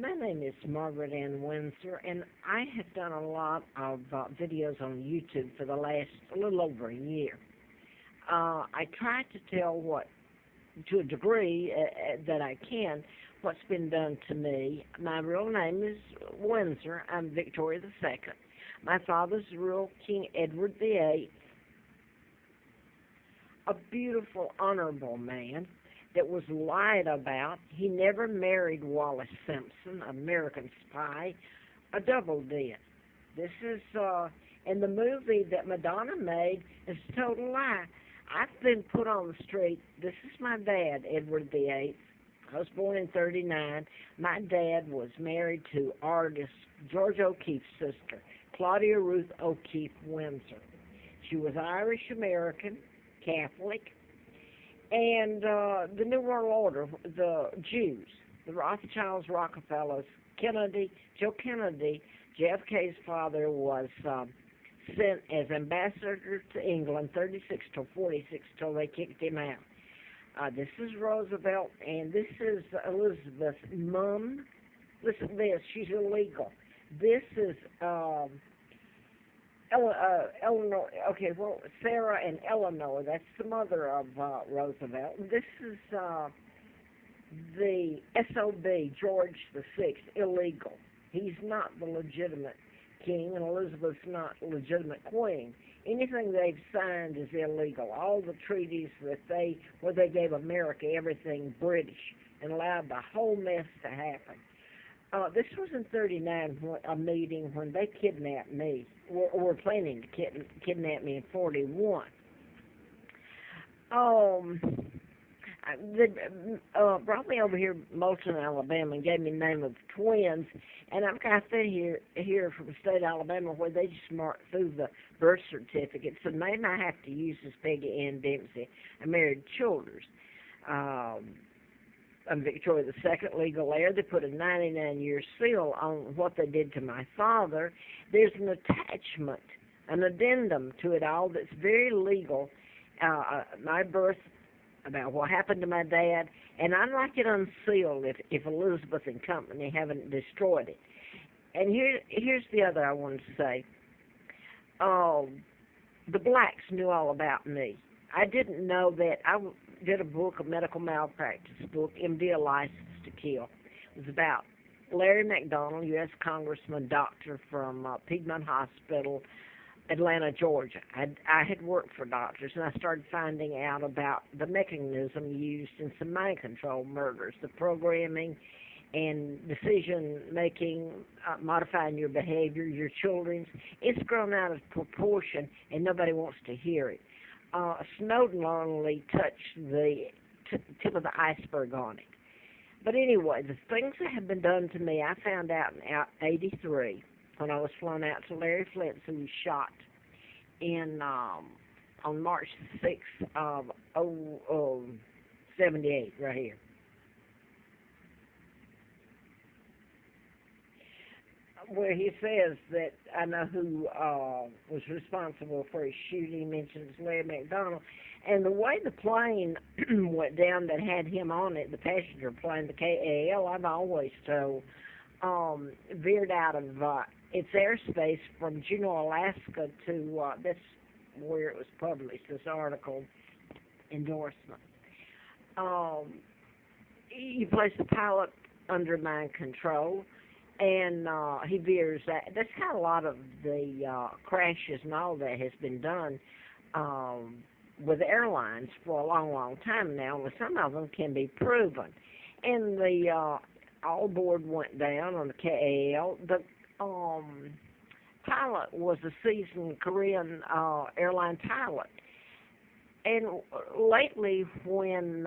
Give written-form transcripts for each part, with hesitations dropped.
My name is Margaret Ann Windsor, and I have done a lot of videos on YouTube for the last a little over a year. I try to tell to a degree that I can, what's been done to me. My real name is Windsor. I'm Victoria II. My father's real King Edward VIII, a beautiful, honorable man that was lied about. He never married Wallace Simpson, American spy. A double did. This is, and the movie that Madonna made is a total lie. I've been put on the street. This is my dad, Edward VIII. I was born in 1939. My dad was married to artist George O'Keeffe's sister, Claudia Ruth O'Keeffe Windsor. She was Irish-American, Catholic, and the New World Order, the Jews, the Rothschilds, Rockefellers, Kennedy, Joe Kennedy, JFK's father was sent as ambassador to England, 36 till 46, till they kicked him out. This is Roosevelt, and this is Elizabeth's mom. Listen to this, she's illegal. This is Eleanor, Sarah and Eleanor, that's the mother of Roosevelt. This is the SOB, George VI, illegal. He's not the legitimate king, and Elizabeth's not legitimate queen. Anything they've signed is illegal. All the treaties where they gave America everything British and allowed the whole mess to happen. This was in 1939, a meeting when they kidnapped me, or were planning to kidnap me in 1941. They brought me over here, Moulton, Alabama, and gave me the name of twins. And I've got here from the state of Alabama where they just marked through the birth certificate. So maybe I have to use this Peggy Ann Dempsey. I married Childers. I'm Victoria II, legal heir. They put a 99-year seal on what they did to my father. There's an attachment, an addendum to it all that's very legal. My birth, about what happened to my dad, and I'd like it unsealed if Elizabeth and company haven't destroyed it. And here's the other I wanted to say. The blacks knew all about me. I didn't know that. I did a book, a medical malpractice book, MD, A License to Kill. It was about Larry McDonald, U.S. Congressman, doctor from Piedmont Hospital, Atlanta, Georgia. I had worked for doctors, and I started finding out about the mechanism used in some mind control murders, the programming and decision-making, modifying your behavior, your children's. It's grown out of proportion, and nobody wants to hear it. Snowden only touched the tip of the iceberg on it. But anyway, the things that have been done to me, I found out in 1983 when I was flown out to Larry Flint's, who was shot on March 6th of 1978, right here. Where he says that I know who was responsible for his shooting. He mentions Larry McDonald. And the way the plane went down that had him on it, the passenger plane, the KAL, I've always told, veered out of its airspace from Juneau, Alaska to, that's where it was published, this article endorsement. You place the pilot under mind control, and he veers that. That's how a lot of the crashes and all that has been done with airlines for a long, long time now, and some of them can be proven. And the all board went down on the KAL. The pilot was a seasoned Korean airline pilot. And lately, when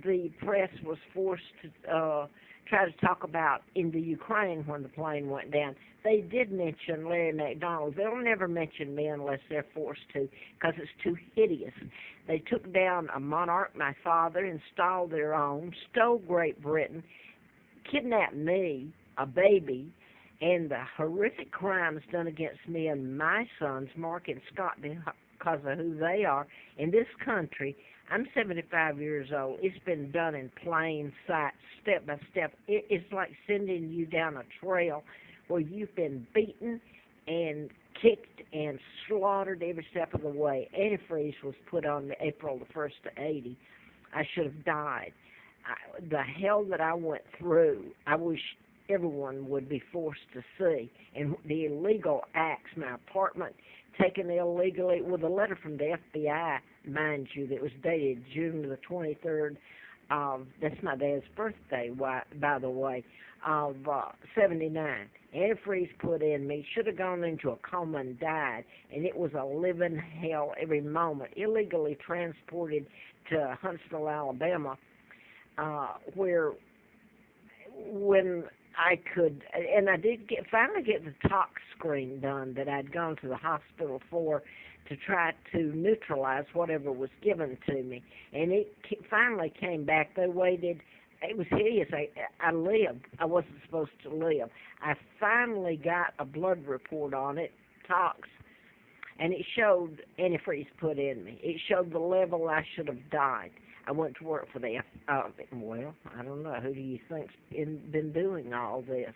the press was forced to try to talk about in the Ukraine when the plane went down, they did mention Larry McDonald. They'll never mention me unless they're forced to, because it's too hideous. They took down a monarch, my father, installed their own, stole Great Britain, kidnapped me, a baby, and the horrific crimes done against me and my sons, Mark and Scott because of who they are. In this country, I'm 75 years old. It's been done in plain sight, step by step. It's like sending you down a trail where you've been beaten and kicked and slaughtered every step of the way. Antifreeze was put on me April the 1st of 80. I should have died. The hell that I went through, I wish everyone would be forced to see. And the illegal acts, my apartment taken illegally, with a letter from the FBI, mind you, that was dated June the 23rd of, that's my dad's birthday, by the way, of 79. Antifreeze put in me, should have gone into a coma and died, and it was a living hell every moment. Illegally transported to Huntsville, Alabama, where when I could, and I did finally get the tox screen done that I'd gone to the hospital for to try to neutralize whatever was given to me. And it finally came back. They waited. It was hideous. I lived. I wasn't supposed to live. I finally got a blood report on it, tox, and it showed antifreeze put in me. It showed the level I should have died. I went to work for the, well, I don't know. Who do you think's been doing all this?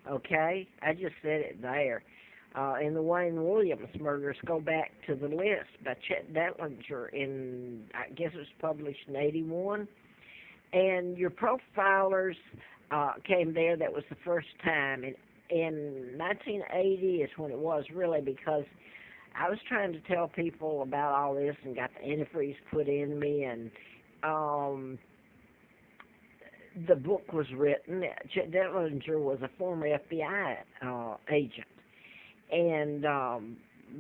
Okay? I just said it there. And the Wayne Williams murders go back to the list by Chet Dellinger in, I guess it was published in 81. And your profilers came there. That was the first time. And in 1980 is when it was really, because I was trying to tell people about all this and got the antifreeze put in me, and the book was written. Chet Dellinger was a former FBI agent, and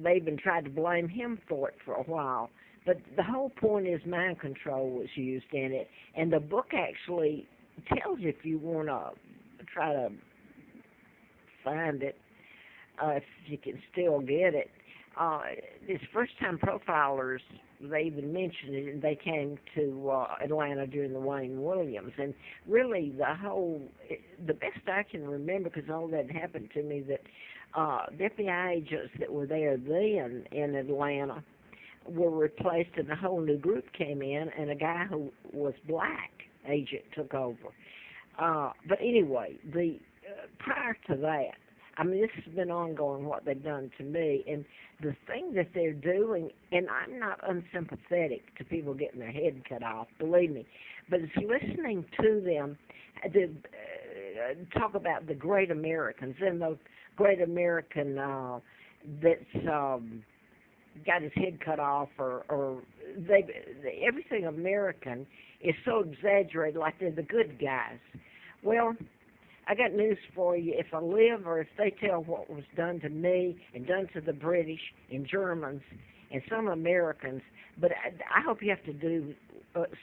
they even tried to blame him for it for a while. But the whole point is mind control was used in it, and the book actually tells you, if you want to try to find it, if you can still get it. These first-time profilers, they even mentioned it, and they came to Atlanta during the Wayne Williams. And really, the best I can remember, because all that happened to me, that the FBI agents that were there then in Atlanta were replaced, and a whole new group came in, and a guy who was black agent took over. But anyway, prior to that, I mean, this has been ongoing, what they've done to me, and the thing that they're doing, and I'm not unsympathetic to people getting their head cut off, believe me, but it's listening to them talk about the great Americans, and the great American that's got his head cut off, or everything American is so exaggerated, like they're the good guys. Well, I got news for you. If I live, or if they tell what was done to me and done to the British and Germans and some Americans, but I hope you have to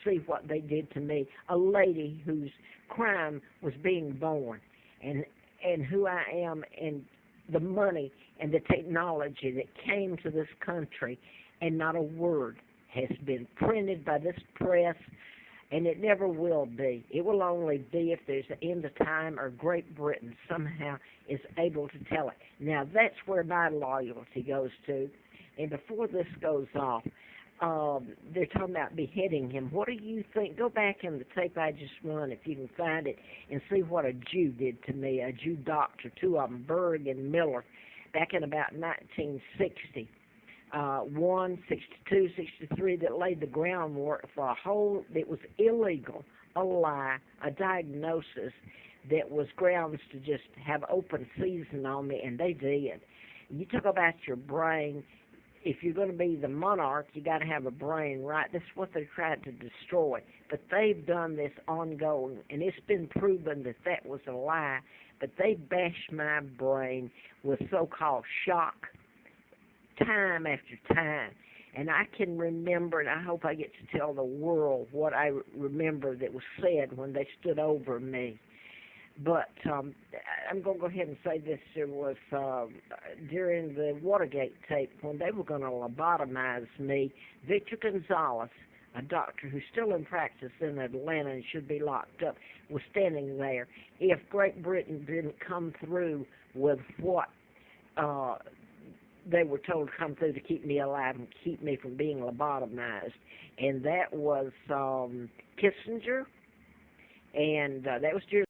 see what they did to me. A lady whose crime was being born, and who I am, and the money and the technology that came to this country, and not a word has been printed by this press. And it never will be. It will only be if there's an end of time, or Great Britain somehow is able to tell it. Now, that's where my loyalty goes to. And before this goes off, they're talking about beheading him. What do you think? Go back in the tape I just run, if you can find it, and see what a Jew did to me, a Jew doctor, two of them, Berg and Miller, back in about 1960. 62, 63, that laid the groundwork for a whole, it was illegal, a lie, a diagnosis that was grounds to just have open season on me, and they did. You talk about your brain. If you're going to be the monarch, you got to have a brain, right? That's what they tried to destroy. But they've done this ongoing, and it's been proven that that was a lie. But they bashed my brain with so-called shock, time after time. And I can remember, and I hope I get to tell the world what I remember that was said when they stood over me. But I'm going to go ahead and say this. There was, during the Watergate tape, when they were going to lobotomize me, Victor Gonzalez, a doctor who's still in practice in Atlanta and should be locked up, was standing there. If Great Britain didn't come through with what they were told to come through to keep me alive and keep me from being lobotomized. And that was Kissinger, and that was during